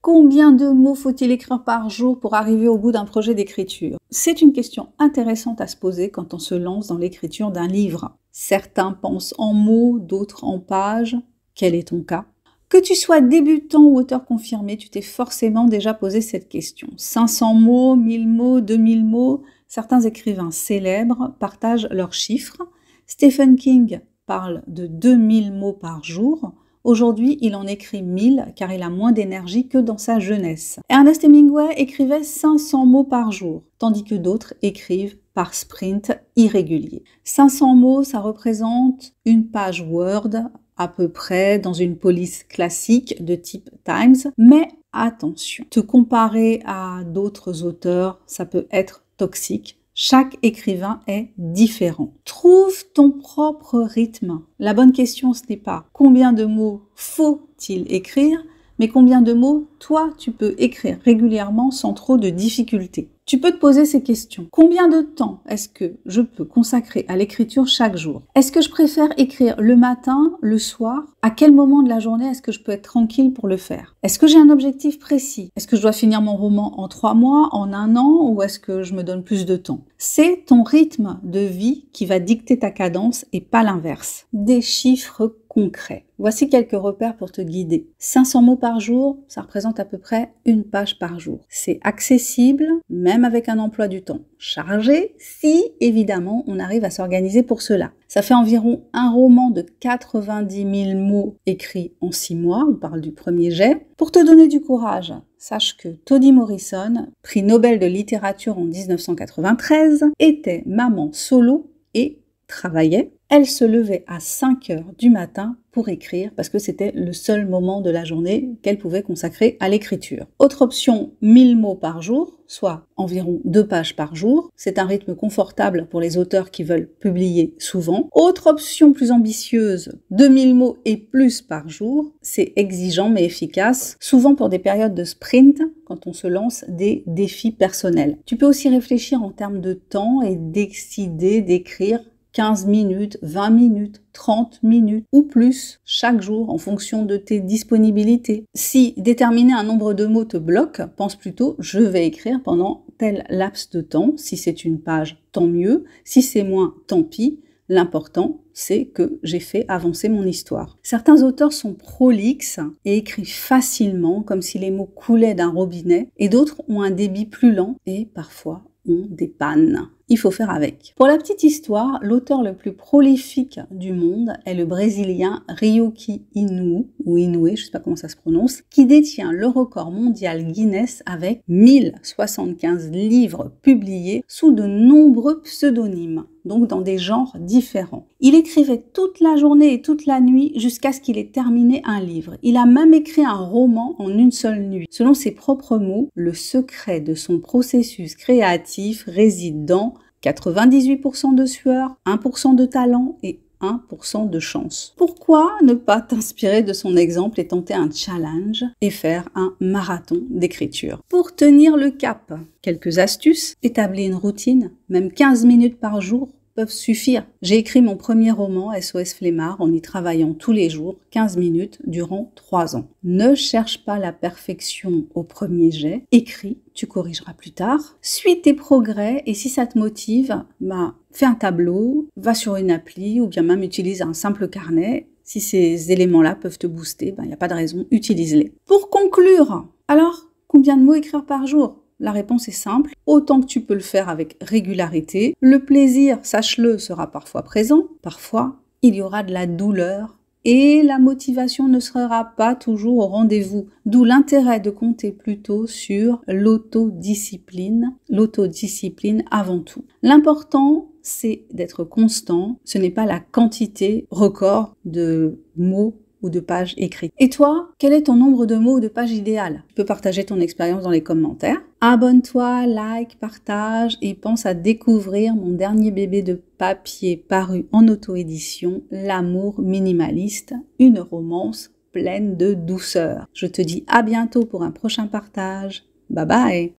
Combien de mots faut-il écrire par jour pour arriver au bout d'un projet d'écriture? C'est une question intéressante à se poser quand on se lance dans l'écriture d'un livre. Certains pensent en mots, d'autres en pages. Quel est ton cas? Que tu sois débutant ou auteur confirmé, tu t'es forcément déjà posé cette question. 500 mots, 1000 mots, 2000 mots, certains écrivains célèbres partagent leurs chiffres. Stephen King parle de 2000 mots par jour. Aujourd'hui, il en écrit 1000 car il a moins d'énergie que dans sa jeunesse. Ernest Hemingway écrivait 500 mots par jour, tandis que d'autres écrivent par sprint irrégulier. 500 mots, ça représente une page Word à peu près dans une police classique de type Times, mais attention, te comparer à d'autres auteurs, ça peut être toxique. Chaque écrivain est différent. Trouve ton propre rythme. La bonne question, ce n'est pas combien de mots faut-il écrire, mais combien de mots, toi, tu peux écrire régulièrement sans trop de difficultés. Tu peux te poser ces questions. Combien de temps est-ce que je peux consacrer à l'écriture chaque jour? Est-ce que je préfère écrire le matin, le soir? À quel moment de la journée est-ce que je peux être tranquille pour le faire? Est-ce que j'ai un objectif précis? Est-ce que je dois finir mon roman en 3 mois, en 1 an, ou est-ce que je me donne plus de temps? C'est ton rythme de vie qui va dicter ta cadence et pas l'inverse. Des chiffres concrets. Voici quelques repères pour te guider. 500 mots par jour, ça représente à peu près une page par jour. C'est accessible, même avec un emploi du temps chargé, si évidemment on arrive à s'organiser pour cela. Ça fait environ un roman de 90 000 mots écrits en 6 mois, on parle du premier jet. Pour te donner du courage, sache que Toni Morrison, prix Nobel de littérature en 1993, était maman solo et travaillait. Elle se levait à 5 heures du matin pour écrire parce que c'était le seul moment de la journée qu'elle pouvait consacrer à l'écriture. Autre option, 1000 mots par jour, soit environ 2 pages par jour. C'est un rythme confortable pour les auteurs qui veulent publier souvent. Autre option plus ambitieuse, 2000 mots et plus par jour. C'est exigeant mais efficace, souvent pour des périodes de sprint quand on se lance des défis personnels. Tu peux aussi réfléchir en termes de temps et décider d'écrire 15 minutes, 20 minutes, 30 minutes ou plus chaque jour en fonction de tes disponibilités. Si déterminer un nombre de mots te bloque, pense plutôt « je vais écrire pendant tel laps de temps ». Si c'est une page, tant mieux. Si c'est moins, tant pis. L'important, c'est que j'ai fait avancer mon histoire. Certains auteurs sont prolixes et écrivent facilement, comme si les mots coulaient d'un robinet, et d'autres ont un débit plus lent et parfois ont des pannes. Il faut faire avec. Pour la petite histoire, l'auteur le plus prolifique du monde est le Brésilien Ryoki Inoue, ou Inoue, je ne sais pas comment ça se prononce, qui détient le record mondial Guinness avec 1075 livres publiés sous de nombreux pseudonymes, donc dans des genres différents. Il écrivait toute la journée et toute la nuit jusqu'à ce qu'il ait terminé un livre. Il a même écrit un roman en une seule nuit. Selon ses propres mots, le secret de son processus créatif réside dans 98% de sueur, 1% de talent et 1% de chance. Pourquoi ne pas t'inspirer de son exemple et tenter un challenge et faire un marathon d'écriture? Pour tenir le cap, quelques astuces, établir une routine, même 15 minutes par jour peuvent suffire. J'ai écrit mon premier roman, SOS Flemmard, en y travaillant tous les jours, 15 minutes, durant 3 ans. Ne cherche pas la perfection au premier jet. Écris, tu corrigeras plus tard. Suis tes progrès et si ça te motive, fais un tableau, va sur une appli ou bien même utilise un simple carnet. Si ces éléments-là peuvent te booster, il n'y a pas de raison, utilise-les. Pour conclure, alors, combien de mots écrire par jour ? La réponse est simple, autant que tu peux le faire avec régularité. Le plaisir, sache-le, sera parfois présent, parfois il y aura de la douleur et la motivation ne sera pas toujours au rendez-vous. D'où l'intérêt de compter plutôt sur l'autodiscipline avant tout. L'important, c'est d'être constant, ce n'est pas la quantité record de mots ou de pages écrites. Et toi, quel est ton nombre de mots ou de pages idéal? Tu peux partager ton expérience dans les commentaires. Abonne-toi, like, partage et pense à découvrir mon dernier bébé de papier paru en auto-édition, L'amour minimaliste, une romance pleine de douceur. Je te dis à bientôt pour un prochain partage. Bye bye!